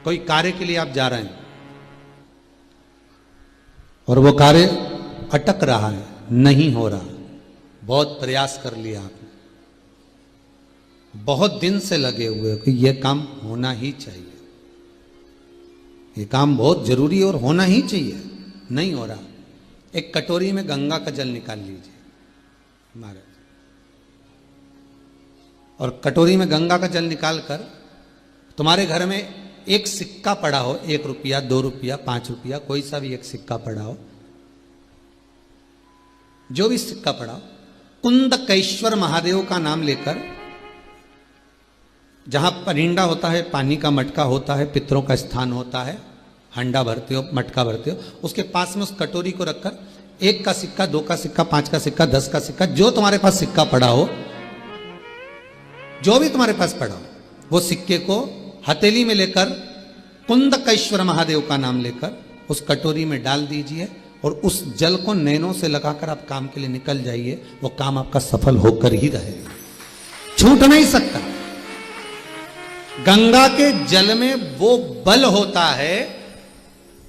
कोई कार्य के लिए आप जा रहे हैं और वो कार्य अटक रहा है, नहीं हो रहा, बहुत प्रयास कर लिया आपने, बहुत दिन से लगे हुए हो कि यह काम होना ही चाहिए, ये काम बहुत जरूरी है और होना ही चाहिए, नहीं हो रहा। एक कटोरी में गंगा का जल निकाल लीजिए महाराज, और कटोरी में गंगा का जल निकालकर तुम्हारे घर में एक सिक्का पड़ा हो, 1 रुपया, 2 रुपया, 5 रुपया, कोई सा भी एक सिक्का पड़ा हो, जो भी सिक्का पड़ा हो, कुंदकेश्वर महादेव का नाम लेकर, जहां परिंडा होता है, पानी का मटका होता है, पितरों का स्थान होता है, हंडा भरते हो, मटका भरते हो, उसके पास में उस कटोरी को रखकर 1 का सिक्का, 2 का सिक्का, 5 का सिक्का, 10 का सिक्का, जो तुम्हारे पास सिक्का पड़ा हो, जो भी तुम्हारे पास पड़ा हो, वो सिक्के को हथेली में लेकर कुंदकेश्वर महादेव का नाम लेकर उस कटोरी में डाल दीजिए और उस जल को नैनों से लगाकर आप काम के लिए निकल जाइए। वो काम आपका सफल होकर ही रहेगा, छूट नहीं सकता। गंगा के जल में वो बल होता है,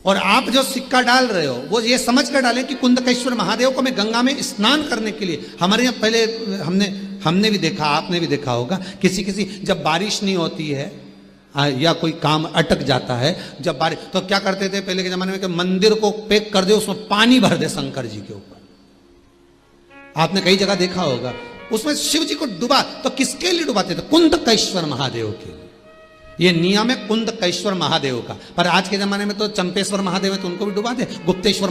और आप जो सिक्का डाल रहे हो वो ये समझ कर डालें कि कुंदकेश्वर महादेव को मैं गंगा में स्नान करने के लिए, हमारे यहाँ पहले हमने भी देखा, आपने भी देखा होगा, किसी जब बारिश नहीं होती है या कोई काम अटक जाता है, जब बारिश, तो क्या करते थे पहले के जमाने में कि मंदिर को पैक कर दे, उसमें पानी भर दे शंकर जी के ऊपर। आपने कई जगह देखा होगा, उसमें शिव जी को डुबा, तो किसके लिए डुबाते थे? कुंदकेश्वर महादेव के लिए। ये नियम है कुंदकेश्वर महादेव का। पर आज के जमाने में तो चंपेश्वर महादेव है, तो उनको भी डुबा दे, गुप्तेश्वर।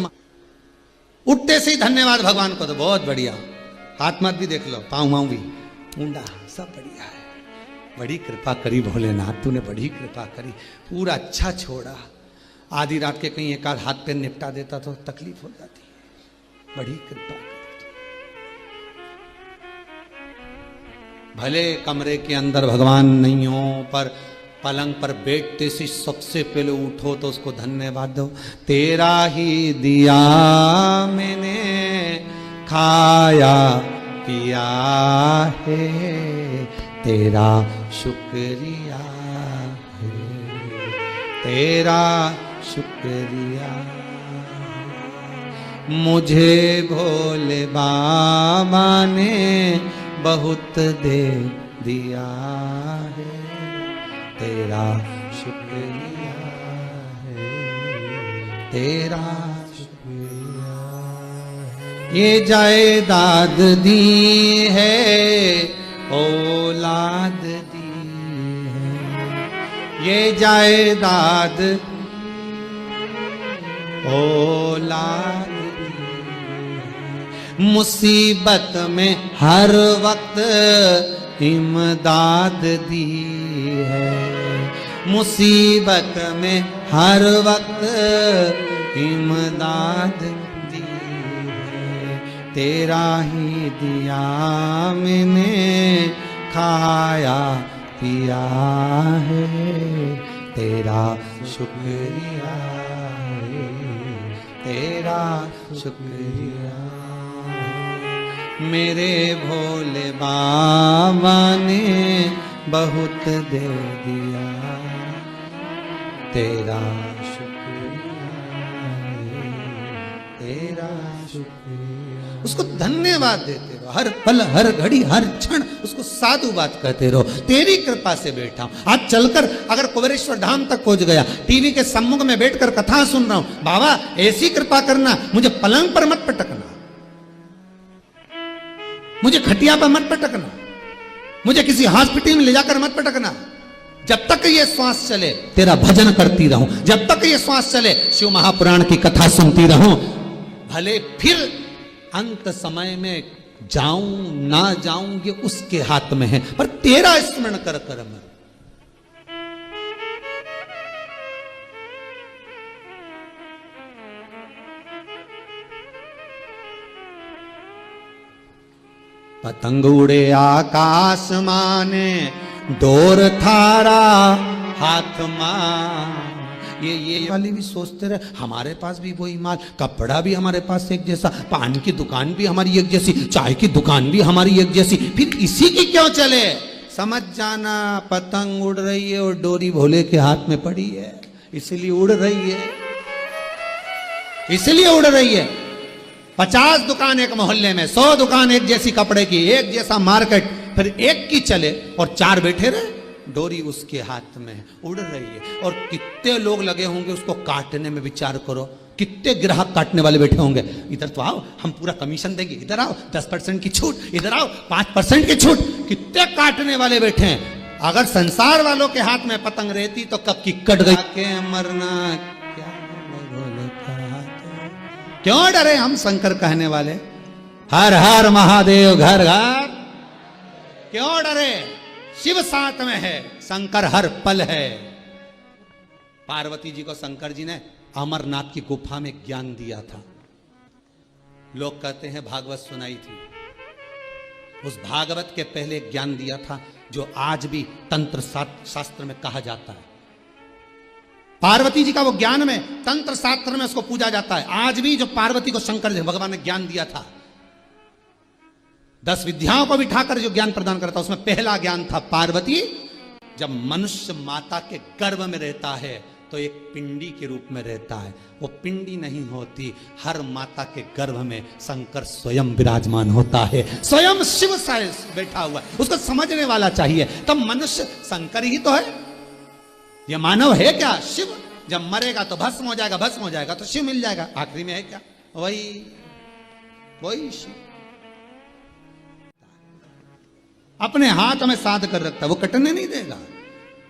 उठते से ही धन्यवाद भगवान को, तो बहुत बढ़िया, हाथ मत भी देख लो, पाँव माऊ भी, मुंडा, सब बढ़िया है, बड़ी कृपा करी भोलेनाथ, तूने बड़ी कृपा करी, पूरा अच्छा छोड़ा। आधी रात के कहीं एक आध हाथ पैर निपटा देता तो तकलीफ हो जाती है, बड़ी कृपा करी। भले कमरे के अंदर भगवान नहीं हो, पर पलंग पर बैठते से सबसे पहले उठो तो उसको धन्यवाद दो। तेरा ही दिया मैंने खाया पिया है, तेरा शुक्रिया है, तेरा शुक्रिया। मुझे भोले बाबा ने बहुत दे दिया है, तेरा शुक्रिया है, तेरा शुक्रिया है। ये जायदाद दी है, औलाद दी है, ये जायदाद औलाद दी है। मुसीबत में हर वक्त इमदाद दी है, मुसीबत में हर वक्त इमदाद दी है। तेरा ही दिया मैंने खाया पिया है, तेरा शुक्रिया है, तेरा शुक्रिया। मेरे भोले बाबा ने बहुत दे दिया, तेरा शुक्रिया है, तेरा शुक्रिया। उसको धन्यवाद देते रहो, हर पल, हर घड़ी, हर क्षण उसको साधु बात कहते रहो। तेरी कृपा से बैठा हूं, आज चलकर अगर कुबेरेश्वर धाम तक पहुंच गया, टीवी के सम्मुख में बैठकर कथा सुन रहा हूं, बाबा ऐसी कृपा करना, मुझे पलंग पर मत पटकना, मुझे खटिया पर मत पटकना, मुझे किसी हॉस्पिटल में ले जाकर मत पटकना। जब तक ये श्वास चले तेरा भजन करती रहूं, जब तक ये श्वास चले शिव महापुराण की कथा सुनती रहूं। भले फिर अंत समय में जाऊं ना जाऊं ये उसके हाथ में है, पर तेरा स्मरण कर कर मर। पतंग उड़े आकाश माने, डोर थारा हाथ मां। ये वाले भी सोचते रहे हमारे पास भी वही माल, कपड़ा भी हमारे पास एक जैसा, पान की दुकान भी हमारी एक जैसी, चाय की दुकान भी हमारी एक जैसी, फिर इसी की क्यों चले? समझ जाना पतंग उड़ रही है और डोरी भोले के हाथ में पड़ी है, इसलिए उड़ रही है, इसलिए उड़ रही है। 50 दुकान एक मोहल्ले में, 100 दुकान एक जैसी कपड़े की, एक जैसा मार्केट, फिर एक की चले और 4 बैठे रहे, डोरी उसके हाथ में उड़ रही है। और कितने लोग लगे होंगे उसको काटने में, विचार करो, कितने ग्राहक काटने वाले बैठे होंगे। इधर तो आओ, हम पूरा कमीशन देंगे, इधर आओ 10% की छूट, इधर आओ 5% की छूट, कितने काटने वाले बैठे हैं। अगर संसार वालों के हाथ में पतंग रहती तो कब की कट गई। के मरना क्या क्यों डरे हम शंकर कहने वाले, हर हर महादेव घर घर, क्यों डरे। शिव साथ में है, शंकर हर पल है। पार्वती जी को शंकर जी ने अमरनाथ की गुफा में ज्ञान दिया था। लोग कहते हैं भागवत सुनाई थी, उस भागवत के पहले ज्ञान दिया था जो आज भी तंत्र शास्त्र में कहा जाता है। पार्वती जी का वो ज्ञान में, तंत्र शास्त्र में उसको पूजा जाता है। आज भी जो पार्वती को शंकर भगवान ने ज्ञान दिया था, 10 विद्याओं को बिठाकर जो ज्ञान प्रदान करता, उसमें पहला ज्ञान था पार्वती जब मनुष्य माता के गर्भ में रहता है तो एक पिंडी के रूप में रहता है। वो पिंडी नहीं होती, हर माता के गर्भ में शंकर स्वयं विराजमान होता है, स्वयं शिव बैठा हुआ है। उसको समझने वाला चाहिए। तब मनुष्य शंकर ही तो है, ये मानव है क्या? शिव। जब मरेगा तो भस्म हो जाएगा, भस्म हो जाएगा तो शिव मिल जाएगा। आखिरी में है क्या? वही शिव अपने हाथ में साध कर रखता है, वो कटने नहीं देगा।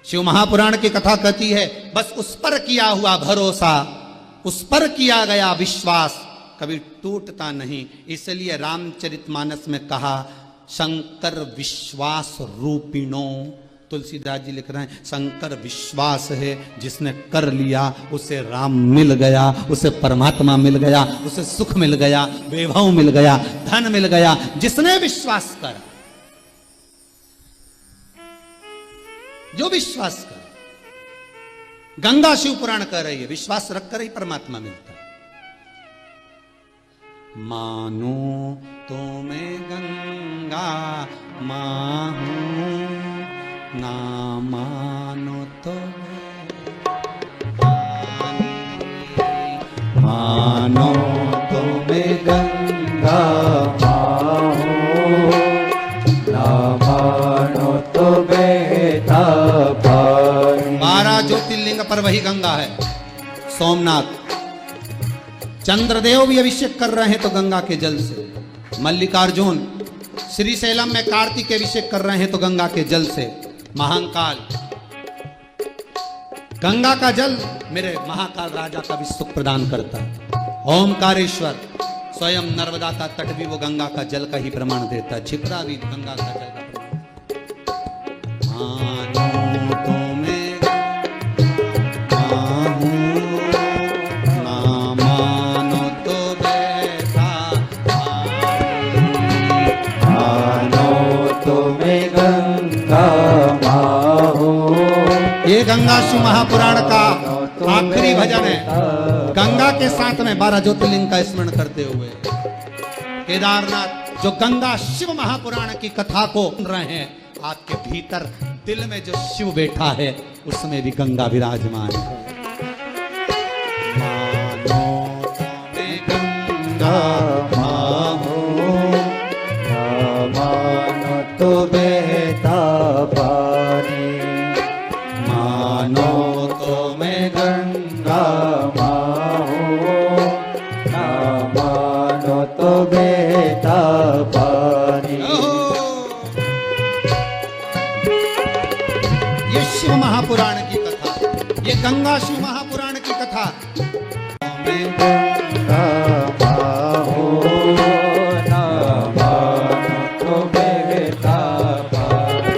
शिव महापुराण की कथा कहती है, बस उस पर किया हुआ भरोसा, उस पर किया गया विश्वास कभी टूटता नहीं। इसलिए रामचरितमानस में कहा, शंकर विश्वास रूपिणो। तुलसीदास जी लिख रहे हैं, शंकर विश्वास है, जिसने कर लिया उसे राम मिल गया, उसे परमात्मा मिल गया, उसे सुख मिल गया, वैभव मिल गया, धन मिल गया, जिसने विश्वास करा। जो विश्वास कर, गंगा शिव पुराण कह रही है, विश्वास रखकर ही परमात्मा मिलता है। मानो तो मैं गंगा माहूं, ना मानो तो मानो तो मैं गंगा माहूं, ना मानो तो बेटा। 12 ज्योतिर्लिंग पर वही गंगा है। सोमनाथ चंद्रदेव भी अभिषेक कर रहे हैं तो गंगा के जल से। मल्लिकार्जुन श्रीशैलम में कार्तिक अभिषेक कर रहे हैं तो गंगा के जल से। महाकाल गंगा का जल मेरे महाकाल राजा का भी सुख प्रदान करता है। ओमकारेश्वर स्वयं नर्मदा का तट भी वो गंगा का जल का ही प्रमाण देता है। छिपरा भी गंगा का जल का प्रमाण। मानो तो मैं माहूं, ना मानो तो बेटा। मानो तो मैं गंगा माहूं। ये गंगा शिव महापुराण का आखिरी भजन है। गंगा के साथ में 12 ज्योतिर्लिंग का स्मरण करते हुए केदारनाथ जो गंगा शिव महापुराण की कथा को सुन रहे हैं, आपके भीतर दिल में जो शिव बैठा है उसमें भी गंगा विराजमान है। मानो मैं गंगा माहूं, मानो तो बेटा पानी। मानो तो मैं गंगा माहूं, मानो तो बेटा पानी। ये शिव महापुराण की कथा, ये गंगा शिव महापुराण की कथा। मैं गंगा माहूं, ना मानो तो बेटा पानी।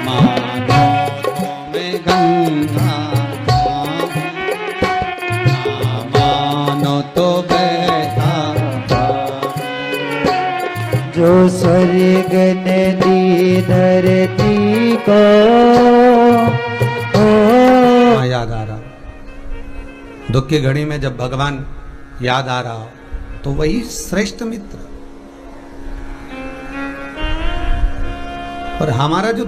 मानो तो मैं गंगा माहूं, ना मानो तो बेटा पानी। जो स्वर्ग नदी धरती को याद आ रहा, दुख की घड़ी में जब भगवान याद आ रहा हो तो वही श्रेष्ठ मित्र। और हमारा जो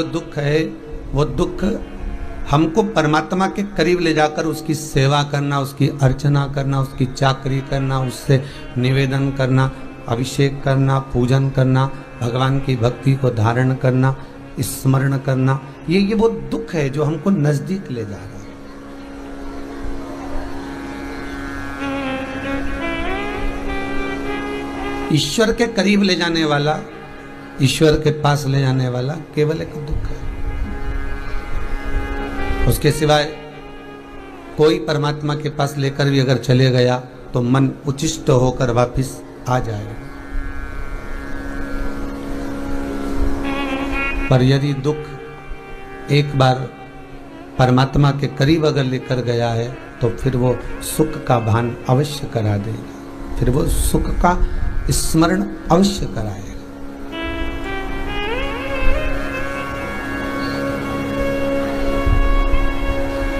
दुख है वो दुख हमको परमात्मा के करीब ले जाकर उसकी सेवा करना, उसकी अर्चना करना, उसकी चाकरी करना, उससे निवेदन करना, अभिषेक करना, पूजन करना, भगवान की भक्ति को धारण करना, स्मरण करना, ये वो दुख है जो हमको नजदीक ले जा रहा है। ईश्वर के करीब ले जाने वाला, ईश्वर के पास ले जाने वाला केवल एक दुख है। उसके सिवाय कोई परमात्मा के पास लेकर भी अगर चले गया तो मन उचिष्ट होकर वापस आ जाएगा। पर यदि दुख एक बार परमात्मा के करीब अगर लेकर गया है तो फिर वो सुख का भान अवश्य करा देगा, फिर वो सुख का स्मरण अवश्य कराएगा।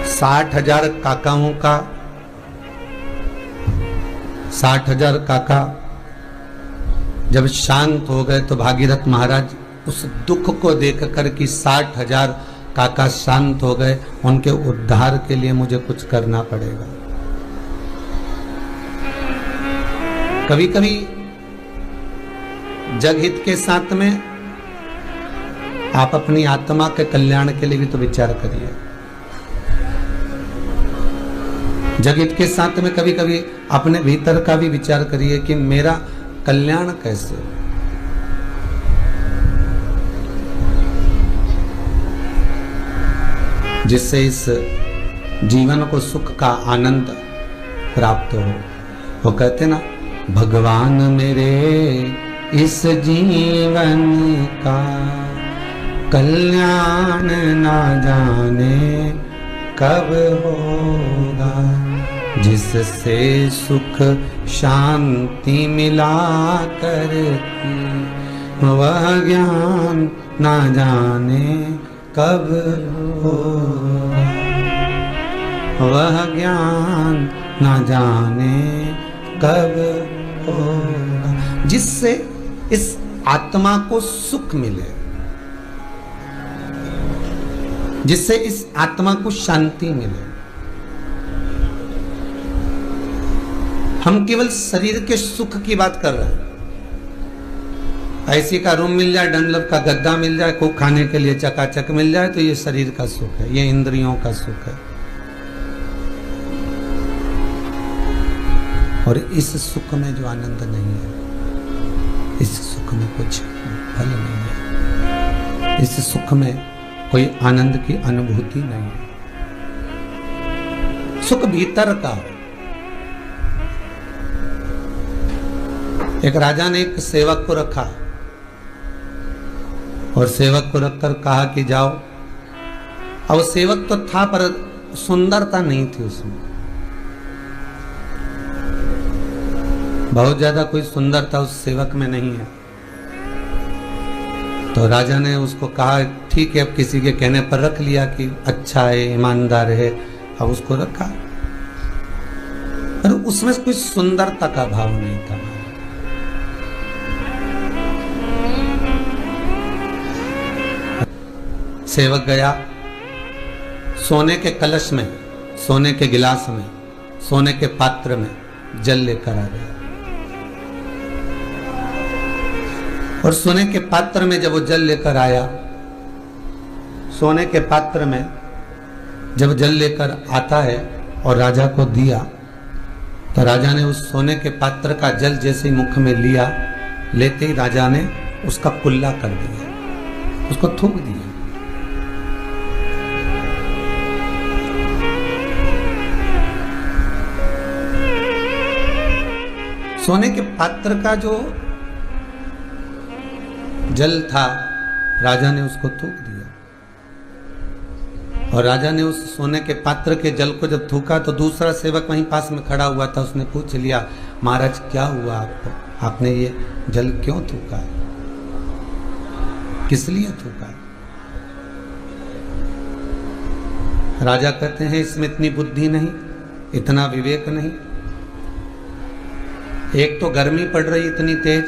60,000 काकाओं का 60,000 काका जब शांत हो गए तो भागीरथ महाराज उस दुख को देखकर कि 60,000 काका शांत हो गए, उनके उद्धार के लिए मुझे कुछ करना पड़ेगा। कभी कभी जगहित के साथ में आप अपनी आत्मा के कल्याण के लिए भी तो विचार करिए। जगहित के साथ में कभी कभी अपने भीतर का भी विचार करिए कि मेरा कल्याण कैसे, जिससे इस जीवन को सुख का आनंद प्राप्त हो। वो कहते ना, भगवान मेरे इस जीवन का कल्याण ना जाने कब होगा, जिससे सुख शांति मिला करती वह ज्ञान ना जाने कब होगा, वह ज्ञान ना जाने कब होगा, जिससे इस आत्मा को सुख मिले, जिससे इस आत्मा को शांति मिले। हम केवल शरीर के सुख की बात कर रहे हैं। ऐसी का रूम मिल जाए, डनलप का गद्दा मिल जाए, खूब खाने के लिए चकाचक मिल जाए तो ये शरीर का सुख है, ये इंद्रियों का सुख है। और इस सुख में जो आनंद नहीं है, इस सुख में कुछ फल नहीं है, इस सुख में कोई आनंद की अनुभूति नहीं है। सुख भीतर का है। एक राजा ने एक सेवक को रखा और सेवक को रखकर कहा कि जाओ। अब सेवक तो था पर सुंदरता नहीं थी उसमें, बहुत ज्यादा कोई सुंदरता उस सेवक में नहीं है। तो राजा ने उसको कहा ठीक है, अब किसी के कहने पर रख लिया कि अच्छा है, ईमानदार है, अब उसको रखा। पर उसमें कोई सुंदरता का भाव नहीं था। सेवक गया, सोने के कलश में, सोने के गिलास में, सोने के पात्र में जल लेकर आ गया। और सोने के पात्र में जब वो जल लेकर आया, सोने के पात्र में जब जल लेकर आता है और राजा को दिया, तो राजा ने उस सोने के पात्र का जल जैसे ही मुख में लिया, लेते ही राजा ने उसका कुल्ला कर दिया, उसको थूक दिया। सोने के पात्र का जो जल था, राजा ने उसको थूक दिया। और राजा ने उस सोने के पात्र के जल को जब थूका तो दूसरा सेवक वहीं पास में खड़ा हुआ था, उसने पूछ लिया, महाराज क्या हुआ आपको, आपने ये जल क्यों थूका, किस लिए थूका? राजा कहते हैं इसमें इतनी बुद्धि नहीं, इतना विवेक नहीं, एक तो गर्मी पड़ रही इतनी तेज,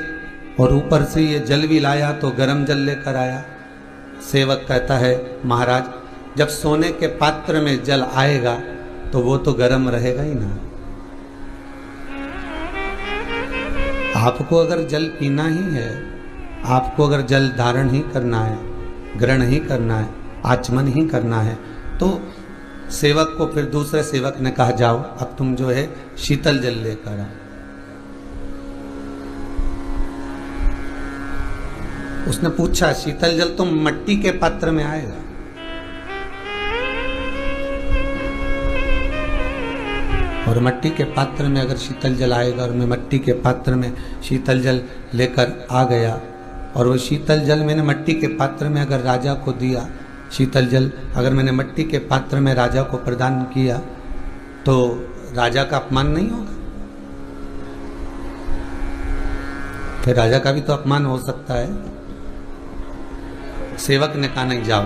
और ऊपर से ये जल भी लाया तो गर्म जल लेकर आया। सेवक कहता है महाराज, जब सोने के पात्र में जल आएगा तो वो तो गर्म रहेगा ही ना। आपको अगर जल पीना ही है, आपको अगर जल धारण ही करना है, ग्रहण ही करना है, आचमन ही करना है, तो सेवक को फिर दूसरे सेवक ने कहा जाओ अब तुम जो है शीतल जल लेकर आओ। उसने पूछा शीतल जल तो मिट्टी के पात्र में आएगा। और मिट्टी के पात्र में अगर शीतल जल आएगा, और मैं मिट्टी के पात्र में शीतल जल लेकर आ गया, और वो शीतल जल मैंने मिट्टी के पात्र में अगर राजा को दिया, शीतल जल अगर मैंने मिट्टी के पात्र में राजा को प्रदान किया, तो राजा का अपमान नहीं होगा? फिर राजा का भी तो अपमान हो सकता है। सेवक ने कहा नहीं, जाओ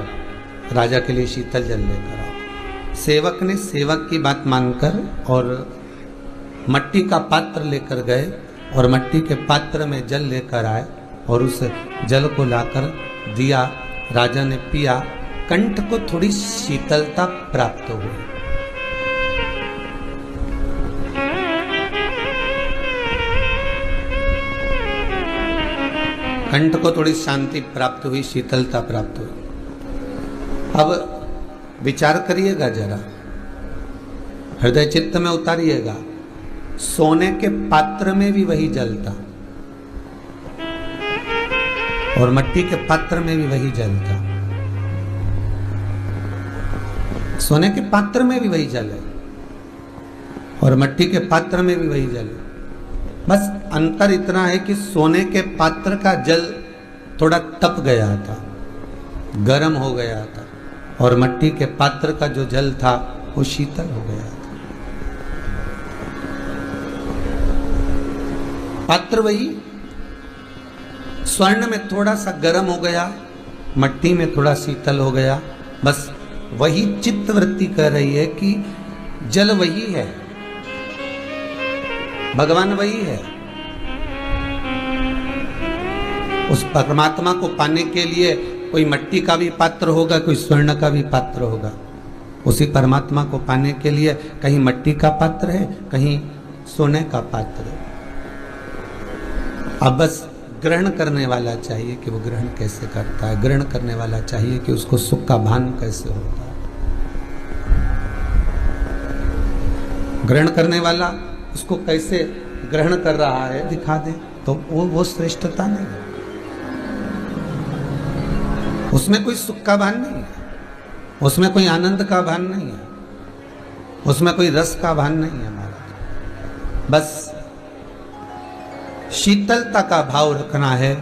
राजा के लिए शीतल जल लेकर आओ। सेवक ने सेवक की बात मानकर और मिट्टी का पात्र लेकर गए, और मिट्टी के पात्र में जल लेकर आए, और उस जल को लाकर दिया। राजा ने पिया, कंठ को थोड़ी शीतलता प्राप्त हो गई। कंठ को थोड़ी शांति प्राप्त हुई, शीतलता प्राप्त हुई। अब विचार करिएगा जरा, हृदय चित्त में उतारिएगा, सोने के पात्र में भी वही जल था और मिट्टी के पात्र में भी वही जल था। सोने के पात्र में भी वही जल है और मिट्टी के पात्र में भी वही जल है। बस अंतर इतना है कि सोने के पात्र का जल थोड़ा तप गया था, गर्म हो गया था, और मिट्टी के पात्र का जो जल था वो शीतल हो गया था। पात्र वही, स्वर्ण में थोड़ा सा गर्म हो गया, मिट्टी में थोड़ा शीतल हो गया। बस वही चित्तवृत्ति कह रही है कि जल वही है, भगवान वही है। उस परमात्मा को पाने के लिए कोई मिट्टी का भी पात्र होगा, कोई स्वर्ण का भी पात्र होगा। उसी परमात्मा को पाने के लिए कहीं मिट्टी का पात्र है, कहीं सोने का पात्र है। अब बस ग्रहण करने वाला चाहिए कि वो ग्रहण कैसे करता है, ग्रहण करने वाला चाहिए कि उसको सुख का भान कैसे होता है। ग्रहण करने वाला उसको कैसे ग्रहण कर रहा है दिखा दे तो वो श्रेष्ठता नहीं है। उसमें कोई सुख का भान नहीं है, उसमें कोई आनंद का भान नहीं है, उसमें कोई रस का भान नहीं है। महाराज बस शीतलता का भाव रखना है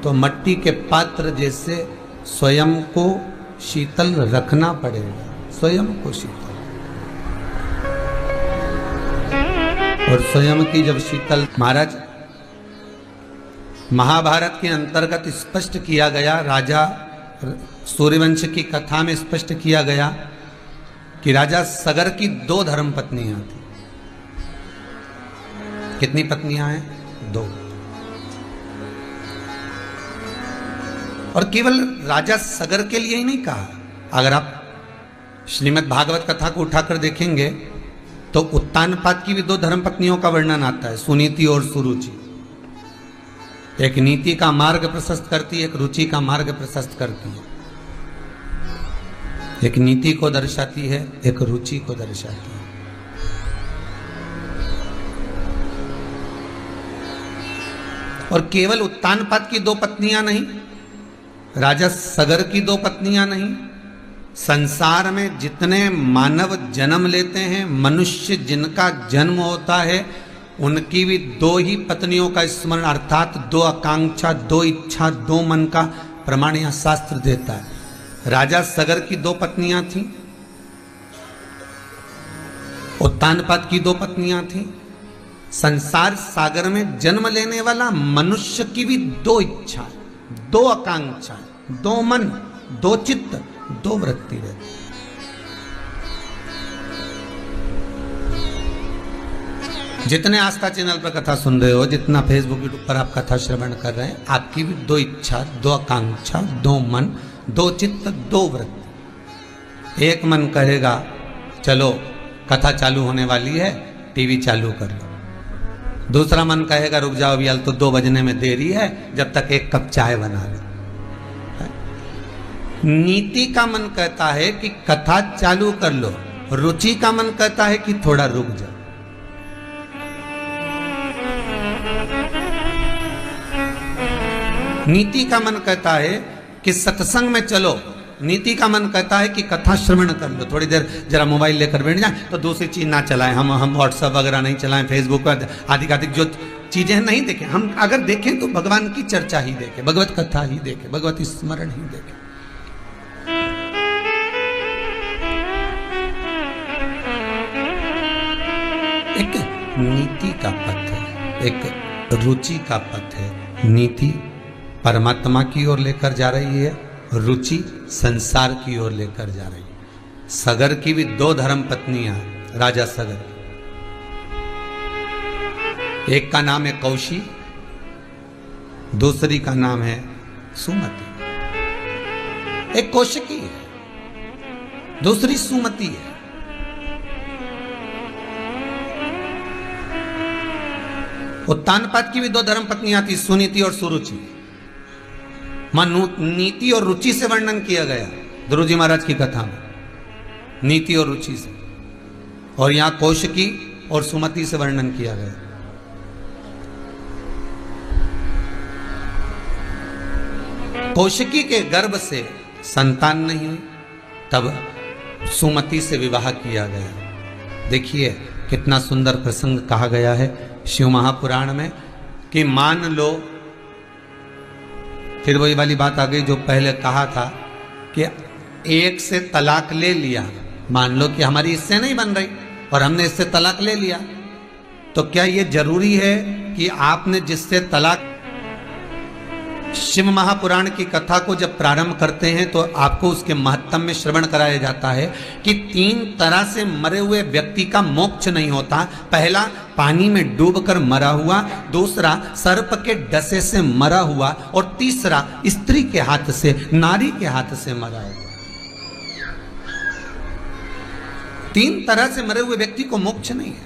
तो मिट्टी के पात्र जैसे स्वयं को शीतल रखना पड़ेगा, स्वयं को शीतल। और स्वयं की जब शीतल, महाराज महाभारत के अंतर्गत स्पष्ट किया गया, राजा सूर्यवंश की कथा में स्पष्ट किया गया कि राजा सगर की 2 धर्म पत्नियां थी। कितनी पत्नियां हैं? 2। और केवल राजा सगर के लिए ही नहीं कहा। अगर आप श्रीमद् भागवत कथा को उठाकर देखेंगे तो उत्तानपाद की भी 2 धर्मपत्नियों का वर्णन आता है, सुनीति और सुरुचि। एक नीति का मार्ग प्रशस्त करती है, एक रुचि का मार्ग प्रशस्त करती है। एक नीति को दर्शाती है, एक रुचि को दर्शाती है। और केवल उत्तानपाद की 2 पत्नियां नहीं, राजा सगर की 2 पत्नियां नहीं, संसार में जितने मानव जन्म लेते हैं, मनुष्य जिनका जन्म होता है, उनकी भी 2 ही पत्नियों का स्मरण, अर्थात 2 आकांक्षा, 2 इच्छा, 2 मन का प्रमाण यह शास्त्र देता है। राजा सगर की 2 पत्नियां थीं, उत्तानपाद की 2 पत्नियां थीं। संसार सागर में जन्म लेने वाला मनुष्य की भी 2 इच्छा, 2 आकांक्षा, 2 मन, 2 चित्त, 2 वृत्ति रहती। जितने आस्था चैनल पर कथा सुन रहे हो, जितना फेसबुक यूट्यूब पर आप कथा श्रवण कर रहे हैं, आपकी भी दो इच्छा, दो आकांक्षा, दो मन, दो चित्त, दो वृत्ति। एक मन कहेगा चलो कथा चालू होने वाली है, टीवी चालू कर लो। दूसरा मन कहेगा रुक जाओ अभी, तो 2 बजने में देरी है, जब तक 1 कप चाय बना लो। नीति का मन कहता है कि कथा चालू कर लो, रुचि का मन कहता है कि थोड़ा रुक जाओ। नीति का मन कहता है कि सत्संग में चलो, नीति का मन कहता है कि कथा श्रवण कर लो, थोड़ी देर जरा मोबाइल लेकर बैठ जाए, तो दूसरी चीज ना चलाएं, हम व्हाट्सएप वगैरह नहीं चलाएं, फेसबुक पर आधिकाधिक जो चीजें नहीं देखें। हम अगर देखें तो भगवान की चर्चा ही देखें, भगवत कथा ही देखें, भगवत स्मरण ही देखें। एक नीति का पथ है, एक रुचि का पथ है। नीति परमात्मा की ओर लेकर जा रही है, रुचि संसार की ओर लेकर जा रही है। सगर की भी 2 धर्म पत्नियां, राजा सगर, एक का नाम है कौशी, दूसरी का नाम है सुमति। एक कौशिकी है, दूसरी सुमति है। उत्तानपाद की भी 2 धर्म पत्नियां थी, सुनीति और सुरुचि। नीति और रुचि से वर्णन किया गया ध्रुव जी महाराज की कथा में, नीति और रुचि से, और यहां कौशिकी और सुमति से वर्णन किया गया। कौशिकी के गर्भ से संतान नहीं हुई, तब सुमति से विवाह किया गया। देखिए कितना सुंदर प्रसंग कहा गया है शिव महापुराण में कि मान लो, फिर वही वाली बात आ गई जो पहले कहा था कि एक से तलाक ले लिया, मान लो कि हमारी इससे नहीं बन रही और हमने इससे तलाक ले लिया, तो क्या ये जरूरी है कि आपने जिससे तलाक, शिव महापुराण की कथा को जब प्रारंभ करते हैं तो आपको उसके महत्व में श्रवण कराया जाता है कि 3 तरह से मरे हुए व्यक्ति का मोक्ष नहीं होता। पहला पानी में डूबकर मरा हुआ, दूसरा सर्प के डसे से मरा हुआ, और तीसरा स्त्री के हाथ से, नारी के हाथ से मरा हुआ। 3 तरह से मरे हुए व्यक्ति को मोक्ष नहीं है,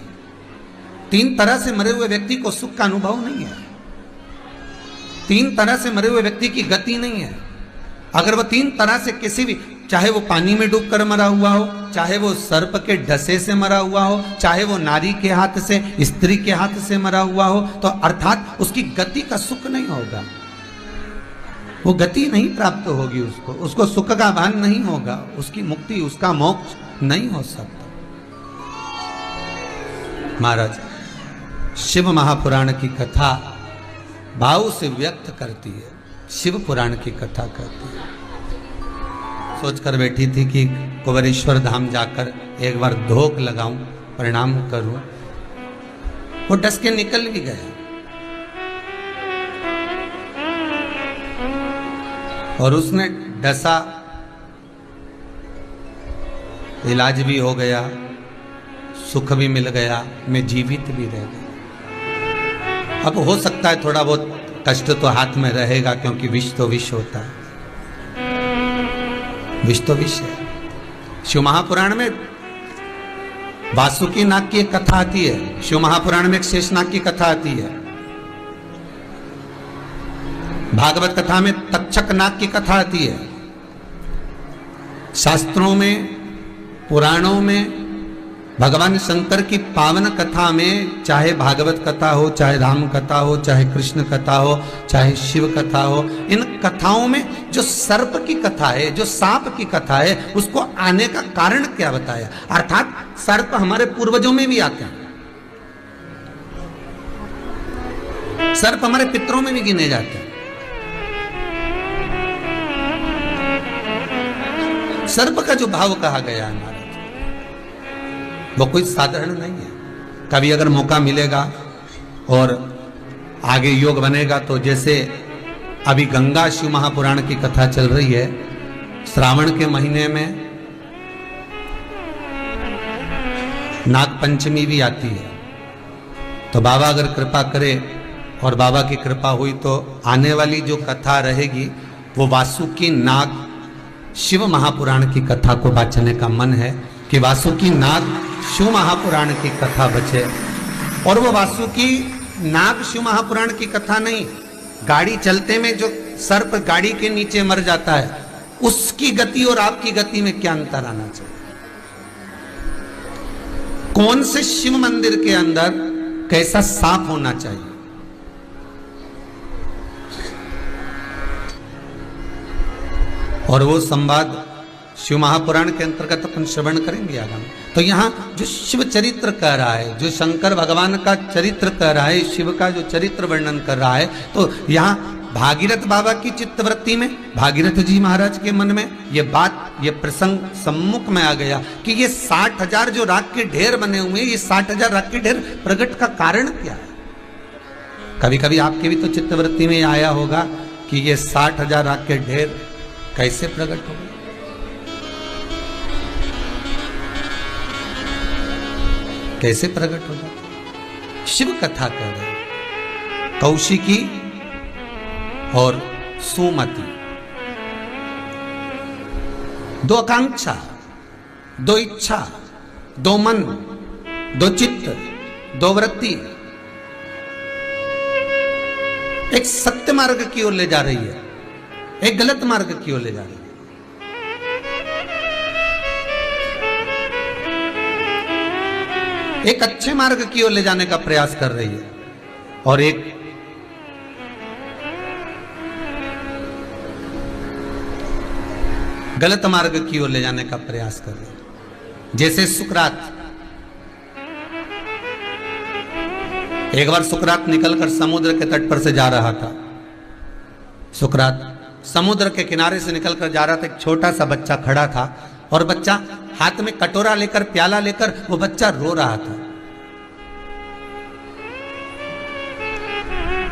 3 तरह से मरे हुए व्यक्ति को सुख का अनुभव नहीं है, 3 तरह से मरे हुए व्यक्ति की गति नहीं है। अगर वह 3 तरह से किसी भी, चाहे वो पानी में डूबकर मरा हुआ हो, चाहे वो सर्प के डसे से मरा हुआ हो, चाहे वो नारी के हाथ से, स्त्री के हाथ से मरा हुआ हो, तो अर्थात उसकी गति का सुख नहीं होगा, वो गति नहीं प्राप्त होगी, उसको सुख का भान नहीं होगा, उसकी मुक्ति, उसका मोक्ष नहीं हो सकता। महाराज शिव महापुराण की कथा भाव से व्यक्त करती है, शिव पुराण की कथा करती है। सोचकर बैठी थी कि कुंवरेश्वर धाम जाकर एक बार धोख लगाऊं, प्रणाम करूं। वो डस के निकल भी गया और उसने डसा, इलाज भी हो गया, सुख भी मिल गया, मैं जीवित भी रह गया। अब हो सकता है थोड़ा बहुत कष्ट तो हाथ में रहेगा, क्योंकि विष तो विष होता है, विष तो विष है। शिव महापुराण में वासुकी नाग की एक कथा आती है, शिव महापुराण में एक शेषनाग की कथा आती है, भागवत कथा में तक्षक नाग की कथा आती है। शास्त्रों में, पुराणों में भगवान शंकर की पावन कथा में, चाहे भागवत कथा हो, चाहे राम कथा हो, चाहे कृष्ण कथा हो, चाहे शिव कथा हो, इन कथाओं में जो सर्प की कथा है, जो सांप की कथा है, उसको आने का कारण क्या बताया। अर्थात सर्प हमारे पूर्वजों में भी आते हैं, सर्प हमारे पितरों में भी गिने जाते हैं। सर्प का जो भाव कहा गया है वो कोई साधारण नहीं है। कभी अगर मौका मिलेगा और आगे योग बनेगा तो, जैसे अभी गंगा शिव महापुराण की कथा चल रही है, श्रावण के महीने में नाग पंचमी भी आती है, तो बाबा अगर कृपा करे और बाबा की कृपा हुई तो आने वाली जो कथा रहेगी वो वासुकी नाग शिव महापुराण की कथा को बचाने का मन है कि वासुकी नाग शिव महापुराण की कथा बचे। और वो वासुकी नाग शिव महापुराण की कथा नहीं, गाड़ी चलते में जो सर्प गाड़ी के नीचे मर जाता है उसकी गति और आपकी गति में क्या अंतर आना चाहिए। कौन से शिव मंदिर के अंदर कैसा सांप होना चाहिए। और वो संवाद शिव महापुराण के अंतर्गत अपन श्रवण करेंगे आगामी। तो यहाँ जो शिव चरित्र कह रहा है, जो शंकर भगवान का चरित्र कह रहा है, शिव का जो चरित्र वर्णन कर रहा है, तो यहाँ भागीरथ बाबा की चित्तवृत्ति में, भागीरथ जी महाराज के मन में ये बात, ये प्रसंग सम्मुख में आ गया कि ये 60,000 जो राख के ढेर बने हुए हैं, ये 60,000 राख के ढेर प्रकट का कारण क्या है। कभी कभी आपके भी तो चित्तवृत्ति में आया होगा कि ये 60,000 राख के ढेर कैसे प्रकट हो गए। कैसे प्रकट हो गए। शिव कथा कह रहे कौशिकी और सुमति, दो आकांक्षा, दो इच्छा, दो मन, दो चित्त, दो वृत्ति एक सत्य मार्ग की ओर ले जा रही है, एक गलत मार्ग की ओर ले जा रही है। एक अच्छे मार्ग की ओर ले जाने का प्रयास कर रही है और एक गलत मार्ग की ओर ले जाने का प्रयास कर रही है। जैसे सुकरात, एक बार सुकरात निकलकर समुद्र के तट पर से जा रहा था। सुकरात समुद्र के किनारे से निकलकर जा रहा था। एक छोटा सा बच्चा खड़ा था और बच्चा हाथ में कटोरा लेकर, प्याला लेकर, वो बच्चा रो रहा था।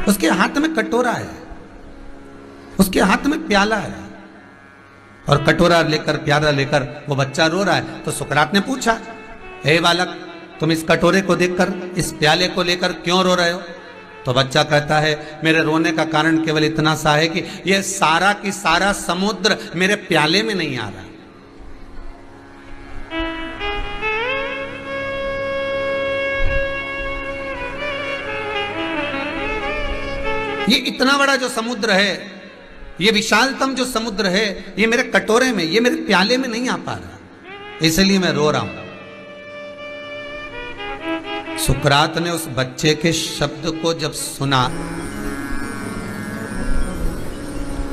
उसके हाथ में कटोरा है, उसके हाथ में प्याला है और कटोरा लेकर, प्याला लेकर वो बच्चा रो रहा है। तो सुकरात ने पूछा, हे बालक, तुम इस कटोरे को देखकर, इस प्याले को लेकर क्यों रो रहे हो। तो बच्चा कहता है, मेरे रोने का कारण केवल इतना सा है कि यह सारा की सारा समुद्र मेरे प्याले में नहीं आ रहा। ये इतना बड़ा जो समुद्र है, ये विशालतम जो समुद्र है, ये मेरे कटोरे में, ये मेरे प्याले में नहीं आ पा रहा, इसलिए मैं रो रहा हूं। सुकरात ने उस बच्चे के शब्द को जब सुना,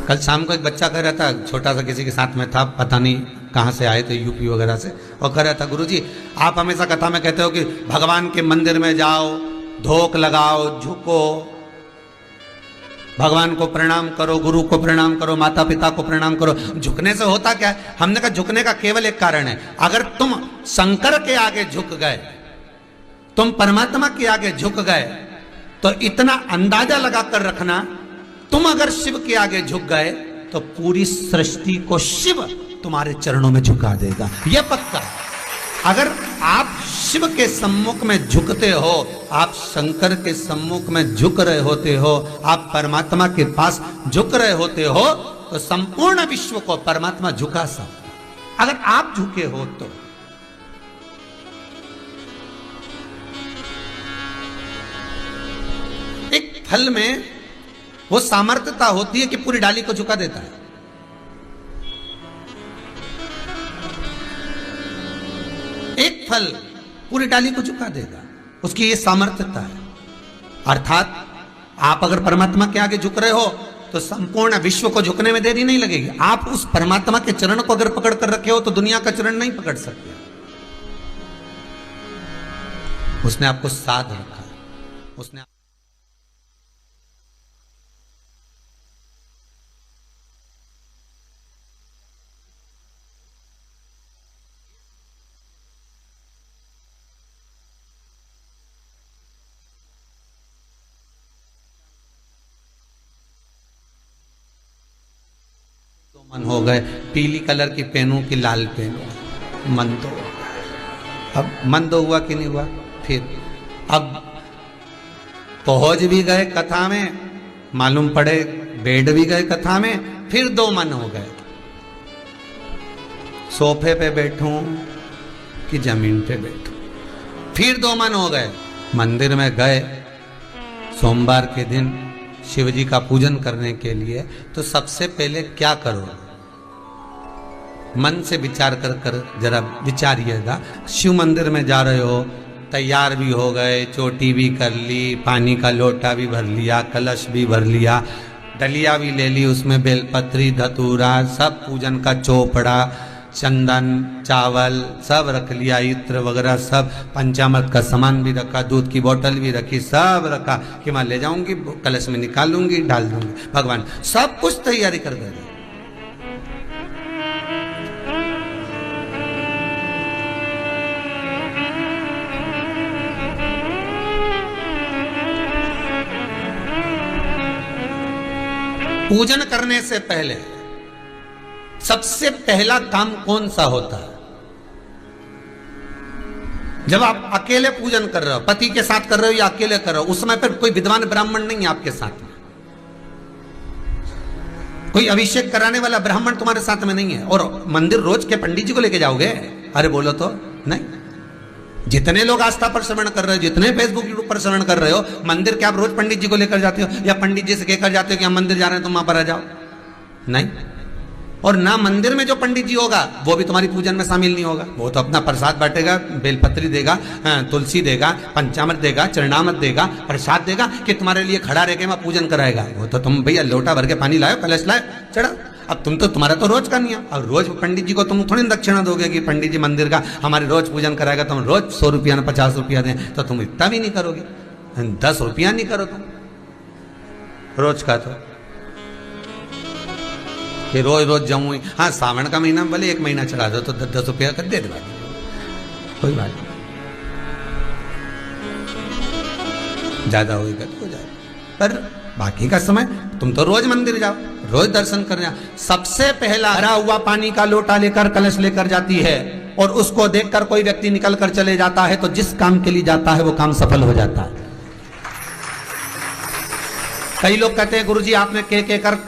कल शाम को एक बच्चा कह रहा था, छोटा सा किसी के साथ में था, पता नहीं कहां से आए थे, यूपी वगैरह से, और कह रहा था, गुरुजी आप हमेशा कथा में कहते हो कि भगवान के मंदिर में जाओ, धोख लगाओ, झुको, भगवान को प्रणाम करो, गुरु को प्रणाम करो, माता पिता को प्रणाम करो। झुकने से होता क्या है। हमने कहा झुकने का केवल एक कारण है, अगर तुम शंकर के आगे झुक गए, तुम परमात्मा के आगे झुक गए, तो इतना अंदाजा लगाकर रखना, तुम अगर शिव के आगे झुक गए तो पूरी सृष्टि को शिव तुम्हारे चरणों में झुका देगा। यह पक्का। अगर आप शिव के सम्मुख में झुकते हो, आप शंकर के सम्मुख में झुक रहे होते हो, आप परमात्मा के पास झुक रहे होते हो, तो संपूर्ण विश्व को परमात्मा झुका सकता। अगर आप झुके हो तो एक फल में वो सामर्थ्यता होती है कि पूरी डाली को झुका देता है। एक फल पूरी डाली को झुका देगा, उसकी ये सामर्थ्यता है। अर्थात आप अगर परमात्मा के आगे झुक रहे हो तो संपूर्ण विश्व को झुकने में देरी नहीं लगेगी। आप उस परमात्मा के चरण को अगर पकड़ कर रखे हो तो दुनिया का चरण नहीं पकड़ सकते। उसने आपको साध रखा, उसने मन हो गए, पीली कलर की पहनूं कि लाल पहनूं, मन तो अब मन तो हुआ कि नहीं हुआ। फिर अब पहुंच भी गए कथा में, मालूम पड़े बैठ भी गए कथा में, फिर दो मन हो गए, सोफे पे बैठूं कि जमीन पे बैठूं। फिर दो मन हो गए, मंदिर में गए सोमवार के दिन शिव जी का पूजन करने के लिए, तो सबसे पहले क्या करो, मन से विचार कर कर जरा विचारिएगा। शिव मंदिर में जा रहे हो, तैयार भी हो गए, चोटी भी कर ली, पानी का लोटा भी भर लिया, कलश भी भर लिया, डलिया भी ले ली, उसमें बेलपत्री धतूरा सब पूजन का चोपड़ा चंदन चावल सब रख लिया, इत्र वगैरह सब, पंचामृत का सामान भी रखा, दूध की बोतल भी रखी, सब रखा कि मैं ले जाऊंगी, कलश में निकाल लूंगी, डाल दूंगी, भगवान सब कुछ तैयारी कर दे। पूजन करने से पहले सबसे पहला काम कौन सा होता है? जब आप अकेले पूजन कर रहे हो, पति के साथ कर रहे हो या अकेले कर रहे हो, उस समय पर कोई विद्वान ब्राह्मण नहीं है आपके साथ में, कोई अभिषेक कराने वाला ब्राह्मण तुम्हारे साथ में नहीं है, और मंदिर रोज के पंडित जी को लेके जाओगे? अरे बोलो तो नहीं। जितने लोग आस्था पर श्रवण कर रहे हो, जितने फेसबुक यूट्यूब पर श्रवण कर रहे हो, मंदिर क्या आप रोज पंडित जी को लेकर जाते हो या पंडित जी से कहकर जाते हो कि हम मंदिर जा रहे हैं तुम वहां पर आ जाओ? नहीं। और ना मंदिर में जो पंडित जी होगा वो भी तुम्हारी पूजन में शामिल नहीं होगा, वो तो अपना प्रसाद बांटेगा, बेलपत्री देगा, तुलसी देगा, पंचामृत देगा, चरणामृत देगा, प्रसाद देगा कि तुम्हारे लिए खड़ा रह के मैं पूजन कराएगा। वो तो तुम भैया लोटा भर के पानी लाओ, कलश लाओ, चढ़ा। अब तुम तो, तुम्हारा तो रोज का नहीं है, अब रोज पंडित जी को तुम थोड़ी दक्षिणा दोगे कि पंडित जी मंदिर का हमारे रोज पूजन कराएगा, तुम रोज 100 रुपया ना 50 रुपया दें, तो तुम इतना भी नहीं करोगे, 10 रुपया नहीं करो तुम रोज का, तो कि रोज रोज जाऊँ। हाँ, सावन का महीना भले 1 महीना चढ़ा दो तो 10 रुपया कर दे दो, कोई बात नहीं, ज्यादा होगा तो हो जाए, पर बाकी का समय तुम तो रोज मंदिर जाओ, रोज दर्शन करने जाओ। सबसे पहला भरा हुआ पानी का लोटा लेकर, कलश लेकर जाती है, और उसको देखकर कोई व्यक्ति निकल कर चले जाता है, तो जिस काम के लिए जाता है वो काम सफल हो जाता है। कई लोग कहते हैं गुरुजी आपने कहकर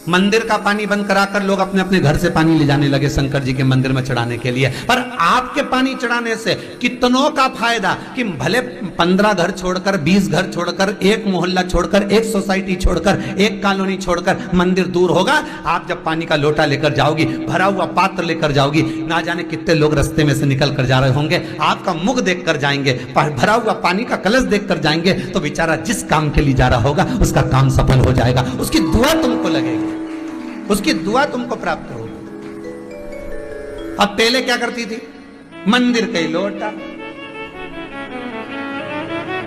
मंदिर का पानी बंद कराकर लोग अपने अपने घर से पानी ले जाने लगे शंकर जी के मंदिर में चढ़ाने के लिए, पर आपके पानी चढ़ाने से कितनों का फायदा कि भले 15 घर छोड़कर, 20 घर छोड़कर, 1 मोहल्ला छोड़कर, 1 सोसाइटी छोड़कर, 1 कॉलोनी छोड़कर मंदिर दूर होगा। आप जब पानी का लोटा लेकर जाओगी, भरा हुआ पात्र लेकर जाओगी, ना जाने कितने लोग रास्ते में से निकल कर जा रहे होंगे, आपका मुख देख कर जाएंगे, भरा हुआ पानी का कलश देख कर जाएंगे, तो बेचारा जिस काम के लिए जा रहा होगा उसका काम सफल हो जाएगा, उसकी दुआ तुमको लगेगी, उसकी दुआ तुमको प्राप्त होगी। अब पहले क्या करती थी? मंदिर का ही लोटा,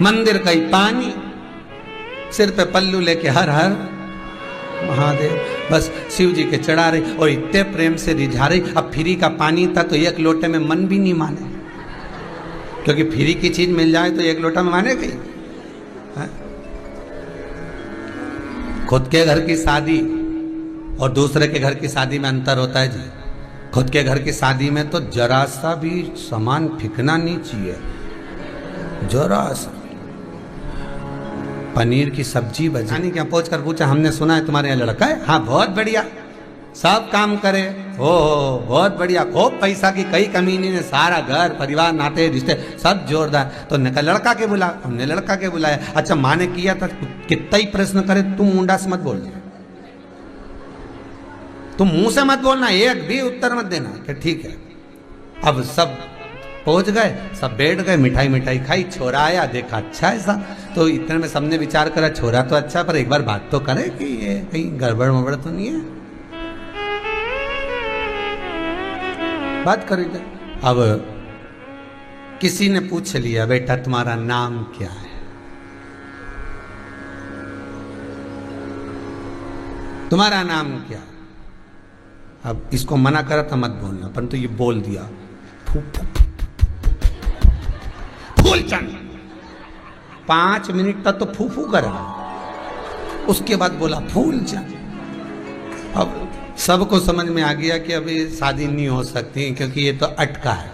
मंदिर का ही पानी, सिर पे पल्लू लेके हर हर महादेव, बस शिव जी के चढ़ा रही और इतने प्रेम से रिझा रही। अब फ्री का पानी था तो 1 लोटे में मन भी नहीं माने, क्योंकि फ्री की चीज मिल जाए तो 1 लोटा में माने गई। खुद के घर की शादी और दूसरे के घर की शादी में अंतर होता है जी। खुद के घर की शादी में तो जरा सा भी सामान फेंकना नहीं चाहिए, जरा सा। पनीर की सब्जी बजानी क्या पहुंच कर पूछा, हमने सुना है तुम्हारे यहाँ लड़का है? हाँ बहुत बढ़िया, सब काम करे, हो बहुत बढ़िया, खूब पैसा की कई कमी नहीं है, सारा घर परिवार नाते रिश्ते सब जोरदार। तो लड़का के बुला, हमने लड़का के बुलाया। अच्छा माँ ने किया था, कितना ही प्रश्न करे तू मुंडा से मत बोल, तुम मुंह से मत बोलना, एक भी उत्तर मत देना कि ठीक है। अब सब पहुंच गए, सब बैठ गए, मिठाई मिठाई खाई, छोरा आया, देखा अच्छा ऐसा, तो इतने में सबने विचार करा छोरा तो अच्छा, पर एक बार बात तो करे कि ये कहीं गड़बड़ वड़बड़ तो नहीं है, बात करेगा। अब किसी ने पूछ लिया बेटा तुम्हारा नाम क्या है? तुम्हारा नाम क्या? अब इसको मना करा था मत बोलना, परंतु ये बोल दिया फूलचंद। 5 मिनट तक तो फू फू करा, उसके बाद बोला फूलचंद। अब सबको समझ में आ गया कि अभी शादी नहीं हो सकती क्योंकि ये तो अटका है,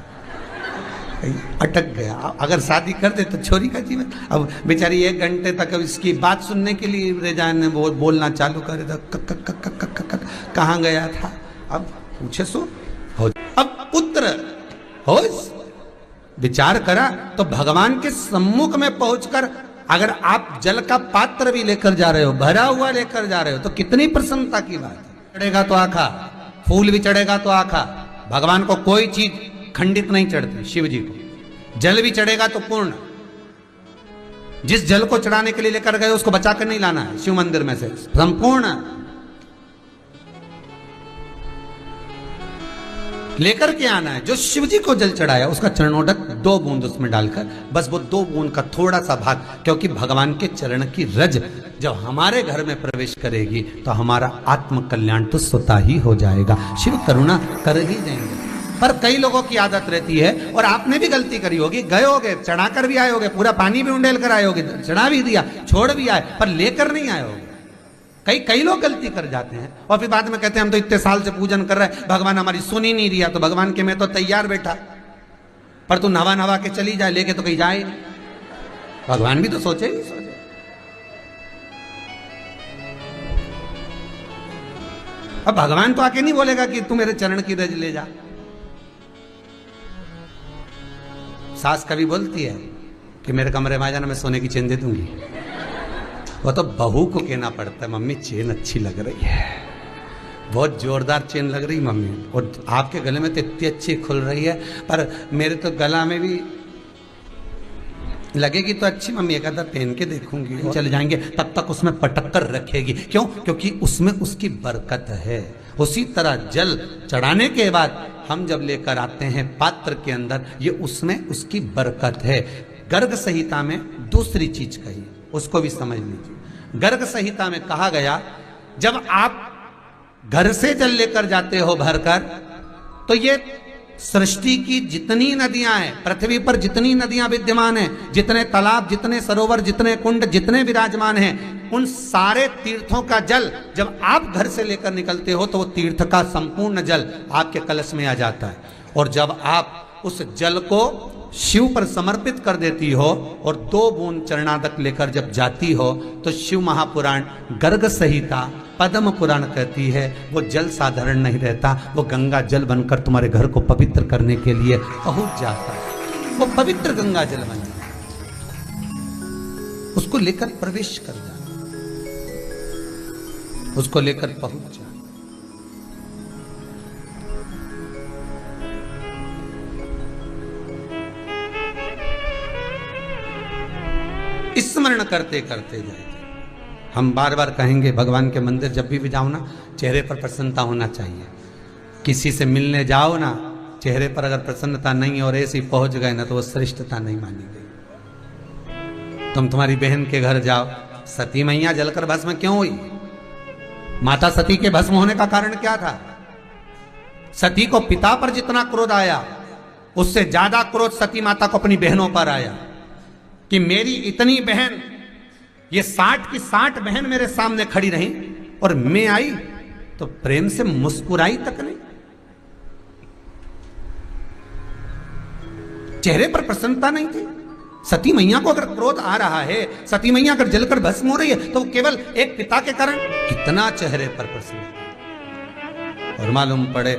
अटक गया। अगर शादी कर दे तो छोरी का जीवन। अब बेचारी 1 घंटे तक इसकी बात सुनने के लिए रेजान ने वो बोलना चालू करे तो कहाँ गया था, अब पूछे सो हो। अब पुत्र हो विचार करा तो भगवान के सम्मुख में पहुंचकर अगर आप जल का पात्र भी लेकर जा रहे हो, भरा हुआ लेकर जा रहे हो, तो कितनी प्रसन्नता की बात है। चढ़ेगा तो आखा, फूल भी चढ़ेगा तो आखा। भगवान को कोई चीज खंडित नहीं चढ़ती, शिव जी को जल भी चढ़ेगा तो पूर्ण। जिस जल को चढ़ाने के लिए लेकर गए उसको बचा कर नहीं लाना है शिव मंदिर में से, संपूर्ण लेकर के आना है। जो शिव जी को जल चढ़ाया उसका चरणोदक 2 बूंद उसमें डालकर, बस वो 2 बूंद का थोड़ा सा भाग, क्योंकि भगवान के चरण की रज जब हमारे घर में प्रवेश करेगी तो हमारा आत्म कल्याण तो स्वतः ही हो जाएगा। शिव करुणा कर ही देंगे। पर कई लोगों की आदत रहती है, और आपने भी गलती करी होगी, गए होगे चढ़ाकर भी आए होगे, पूरा पानी भी उंडेल कर आए होगे, चढ़ा भी दिया, छोड़ भी आए, पर लेकर नहीं आए होगे। कई लोग गलती कर जाते हैं और फिर बाद में कहते हैं हम तो इतने साल से पूजन कर रहे हैं, भगवान हमारी सुन ही नहीं दिया। तो भगवान के मैं तो तैयार बैठा, पर तू नवा के चली जाए, लेके तो कहीं जाए ही नहीं। भगवान भी तो सोचे ही सोचे। अब भगवान तो आके नहीं बोलेगा कि तू मेरे चरण की रज ले जा। सास कभी बोलती है कि मेरे कमरे में आ जाना, मैं सोने की चेन दे दूंगी। वो तो बहू को कहना पड़ता है, मम्मी चेन अच्छी लग रही है, बहुत जोरदार चेन लग रही मम्मी, और आपके गले में तो इतनी अच्छी खुल रही है, पर मेरे तो गला में भी लगेगी तो अच्छी मम्मी, एक आधा पहन के देखूंगी। चले जाएंगे तब तक उसमें पटक कर रखेगी, क्यों? क्योंकि उसमें उसकी बरकत है। उसी तरह जल चढ़ाने के बाद हम जब लेकर आते हैं पात्र के अंदर, ये उसमें उसकी बरकत है। गर्ग संहिता में दूसरी चीज कही, उसको भी समझ लीजिए। गर्ग संहिता में कहा गया, जब आप घर से जल लेकर जाते हो भरकर, तो ये सृष्टि की जितनी नदियां हैं, पृथ्वी पर जितनी नदियां विद्यमान हैं, जितने तालाब, जितने सरोवर, जितने कुंड, जितने विराजमान हैं, उन सारे तीर्थों का जल जब आप घर से लेकर निकलते हो तो वो तीर्थ का संपूर्ण जल आपके कलश में आ जाता है। और जब आप उस जल को शिव पर समर्पित कर देती हो और 2 बूंद चरणादक लेकर जब जाती हो, तो शिव महापुराण, गर्ग संहिता, पद्म पुराण कहती है वो जल साधारण नहीं रहता, वो गंगा जल बनकर तुम्हारे घर को पवित्र करने के लिए पहुंच जाता है। वो पवित्र गंगा जल बन जाता है, उसको लेकर प्रवेश कर जाता, उसको लेकर पहुंच जा। स्मरण करते करते जाएंगे। हम बार बार कहेंगे, भगवान के मंदिर जब भी जाओ ना, चेहरे पर प्रसन्नता होना चाहिए। किसी से मिलने जाओ ना, चेहरे पर अगर प्रसन्नता नहीं और ऐसे ही पहुंच गए ना, तो वो श्रेष्ठता नहीं मानी गई। तुम तुम्हारी बहन के घर जाओ, सती मैया जलकर भस्म क्यों हुई? माता सती के भस्म होने का कारण क्या था? सती को पिता पर जितना क्रोध आया, उससे ज्यादा क्रोध सती माता को अपनी बहनों पर आया कि मेरी इतनी बहन, ये 60 की 60 बहन मेरे सामने खड़ी रही और मैं आई तो प्रेम से मुस्कुराई तक नहीं, चेहरे पर प्रसन्नता नहीं थी। सती मैया को अगर क्रोध आ रहा है, सती मैया अगर जलकर भस्म हो रही है, तो केवल एक पिता के कारण कितना चेहरे पर प्रसन्नता। और मालूम पड़े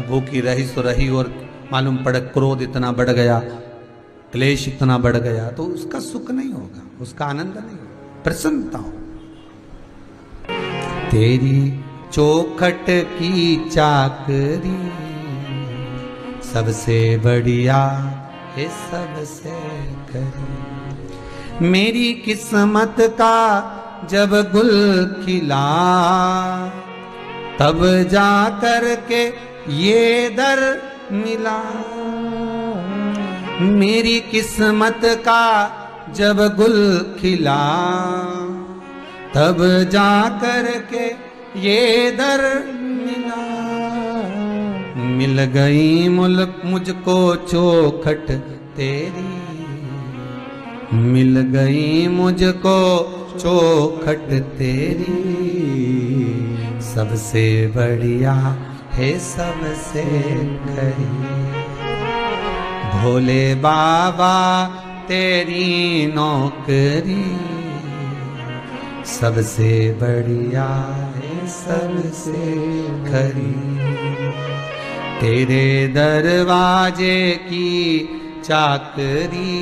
भूखी रही सो रही, और मालूम पड़े क्रोध इतना बढ़ गया, क्लेश इतना बढ़ गया, तो उसका सुख नहीं होगा, उसका आनंद नहीं होगा, प्रसन्नता हो। तेरी चौखट की चाकरी सबसे बढ़िया है, सबसे करी। मेरी किस्मत का जब गुल खिला, तब जा कर के ये दर मिला। मेरी किस्मत का जब गुल खिला, तब जा कर के ये दर मिला। मिल गई मुझको चौखट तेरी, मिल गई मुझको चौखट तेरी, सबसे बढ़िया है, सबसे खरी। भोले बाबा तेरी नौकरी सबसे बढ़िया है, सबसे खरी। तेरे दरवाजे की चाकरी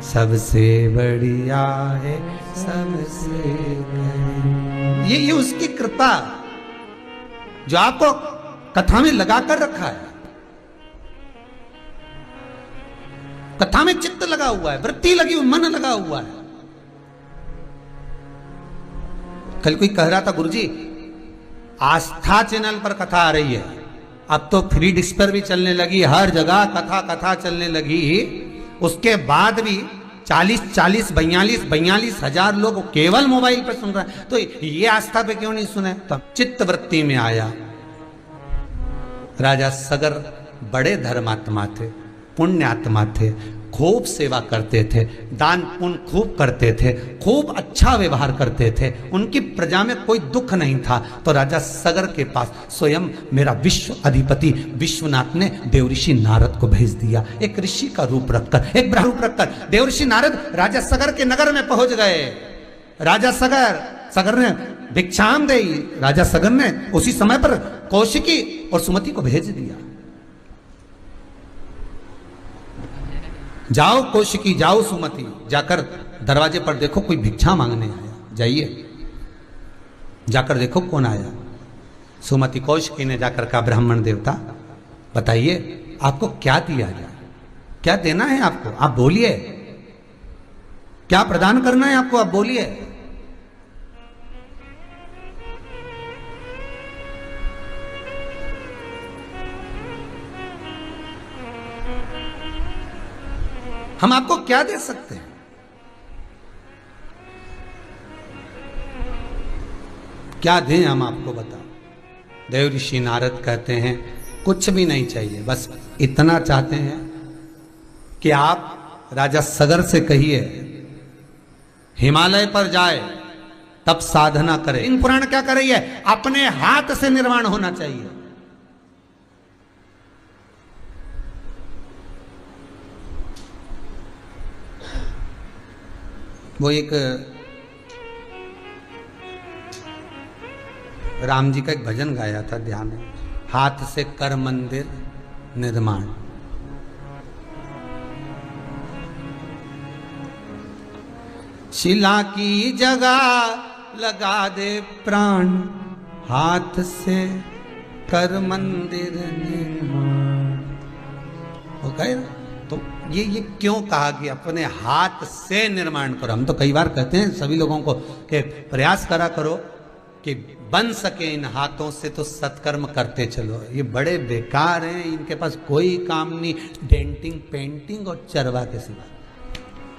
सबसे बढ़िया है, सबसे खरी। ये उसकी कृपा जो आपको कथा में लगा कर रखा है। कथा में चित्त लगा हुआ है, वृत्ति लगी हुई, मन लगा हुआ है। कल कोई कह रहा था, गुरुजी आस्था चैनल पर कथा आ रही है, अब तो फ्री डिश पर भी चलने लगी, हर जगह कथा चलने लगी। उसके बाद भी 42 हजार लोग केवल मोबाइल पर सुन रहे हैं, तो ये आस्था पे क्यों नहीं सुने? तब चित्त वृत्ति में आया। राजा सगर बड़े धर्मात्मा थे, पुण्यात्मा थे, खूब सेवा करते थे, दान पुण्य खूब करते थे, खूब अच्छा व्यवहार करते थे, उनकी प्रजा में कोई दुख नहीं था। तो राजा सगर के पास स्वयं मेरा विश्व अधिपति विश्वनाथ ने देवऋषि नारद को भेज दिया। एक ऋषि का रूप रखकर, एक ब्रह्म रूप रखकर देवऋषि नारद राजा सगर के नगर में पहुंच गए। राजा सगर ने भिक्षाम दे, राजा सगर ने उसी समय पर कौशिकी और सुमति को भेज दिया। जाओ कौशिकी, जाओ सुमति, जाकर दरवाजे पर देखो कोई भिक्षा मांगने आया, जाइए जाकर देखो कौन आया। सुमति कौशिकी ने जाकर कहा, ब्राह्मण देवता बताइए आपको क्या दिया जाए, क्या देना है आपको, आप बोलिए, क्या प्रदान करना है आपको, आप बोलिए। हम आपको क्या दे सकते हैं? क्या दें हम आपको, बताओ। देवऋषि नारद कहते हैं कुछ भी नहीं चाहिए, बस इतना चाहते हैं कि आप राजा सगर से कहिए हिमालय पर जाए, तब साधना करे। इन पुराण क्या कर रही है? अपने हाथ से निर्माण होना चाहिए। वो एक राम जी का एक भजन गाया था ध्यान में, हाथ से कर मंदिर निर्माण। शिला की जगह लगा दे प्राण, हाथ से कर मंदिर निर्माण। वो कहे तो ये क्यों कहा कि अपने हाथ से निर्माण करो? हम तो कई बार कहते हैं सभी लोगों को कि प्रयास करा करो कि बन सके इन हाथों से, तो सत्कर्म करते चलो। ये बड़े बेकार हैं, इनके पास कोई काम नहीं, डेंटिंग पेंटिंग और चरवा के सिवा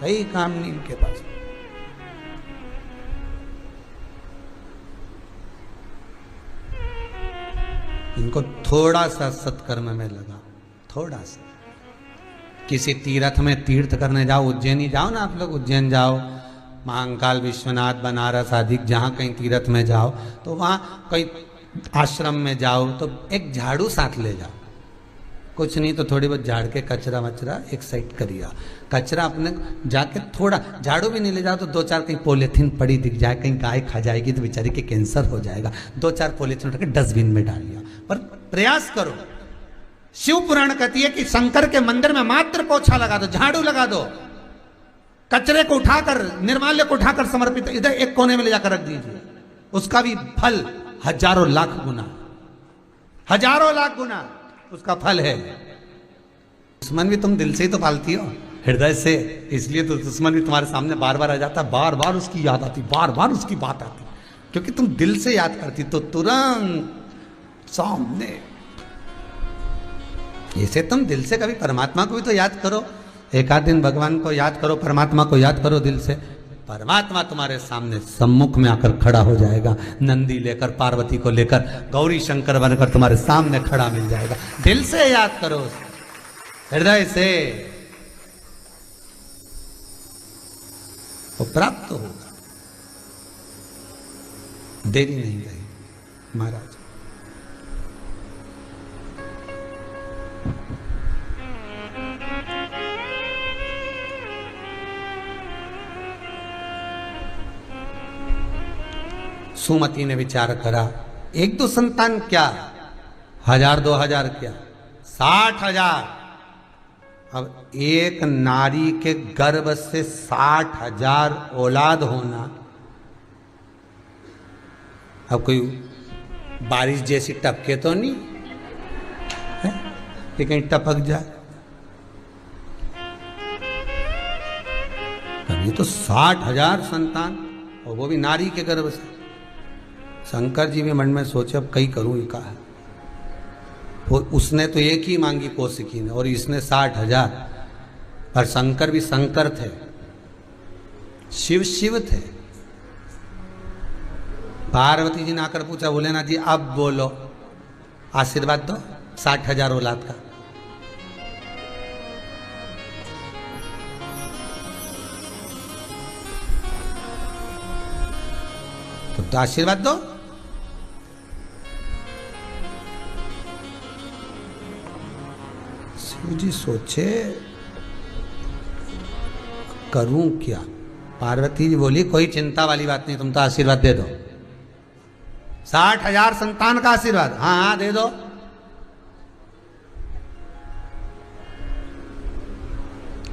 कई काम नहीं इनके पास। इनको थोड़ा सा सत्कर्म में लगा, थोड़ा सा। किसी तीर्थ में तीर्थ करने जाओ, उज्जैनी जाओ ना आप लोग, उज्जैन जाओ, महाकाल, विश्वनाथ, बनारस आदि जहाँ कहीं तीर्थ में जाओ, तो वहाँ कहीं आश्रम में जाओ तो एक झाड़ू साथ ले जाओ। कुछ नहीं तो थोड़ी बहुत झाड़ के कचरा वचरा एक साइड करिए। कचरा अपने जाके थोड़ा, झाड़ू भी नहीं ले जाओ तो 2-4 कहीं पॉलीथीन पड़ी दिख जाए, कहीं गाय खा जाएगी तो बेचारी के कैंसर हो जाएगा, 2-4 पॉलीथीन उठा के डस्टबिन में डालिए। पर प्रयास करो। शिव पुराण कहती है कि शंकर के मंदिर में मात्र पोछा लगा दो, झाड़ू लगा दो, कचरे को उठाकर, निर्माल्य को उठाकर समर्पित इधर एक कोने में ले जाकर रख दीजिए, उसका भी फल हजारों लाख गुना, हजारों लाख गुना उसका फल है। दुश्मन भी तुम दिल से ही तो पालती हो, हृदय से, इसलिए तो दुश्मन भी तुम्हारे सामने बार बार आ जाता, बार बार उसकी याद आती, बार बार उसकी बात आती, क्योंकि तुम दिल से याद करती तो तुरंत सामने। इसे तुम दिल से कभी परमात्मा को भी तो याद करो, एक आध दिन भगवान को याद करो, परमात्मा को याद करो दिल से, परमात्मा तुम्हारे सामने सम्मुख में आकर खड़ा हो जाएगा, नंदी लेकर, पार्वती को लेकर, गौरी शंकर बनकर तुम्हारे सामने खड़ा मिल जाएगा। दिल से याद करो, हृदय से, वो प्राप्त होगा। देरी नहीं रही महाराज। सुमति ने विचार करा, 1-2 संतान क्या, 1000-2000 क्या, 60,000। अब एक नारी के गर्भ से 60,000 औलाद होना, अब कोई बारिश जैसी टपके तो नहीं है कि कहीं टपक जाए। ये तो 60,000 संतान, और वो भी नारी के गर्भ से। शंकर जी भी मन में सोचे अब कई करूं इनका। वो उसने तो एक ही मांगी कौशिकी ने, और इसने 60,000। और शंकर भी शंकर थे, शिव शिव थे। पार्वती जी ने आकर पूछा, भोलेनाथ जी अब बोलो, आशीर्वाद दो 60,000 औलाद का। तो आशीर्वाद दो। शिव जी सोचे करूं क्या। पार्वती जी बोली कोई चिंता वाली बात नहीं, तुम तो आशीर्वाद दे दो, 60,000 संतान का आशीर्वाद। हाँ हाँ दे दो।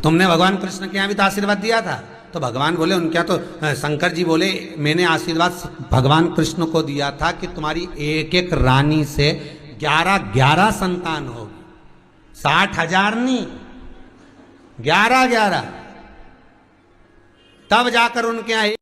तुमने भगवान कृष्ण के यहां भी तो आशीर्वाद दिया था। तो भगवान बोले उनके यहाँ तो शंकर जी बोले मैंने आशीर्वाद भगवान कृष्ण को दिया था कि तुम्हारी एक एक रानी से 11-11 संतान होगी, 60,000 नहीं, 11-11। तब जाकर उनके यहाँ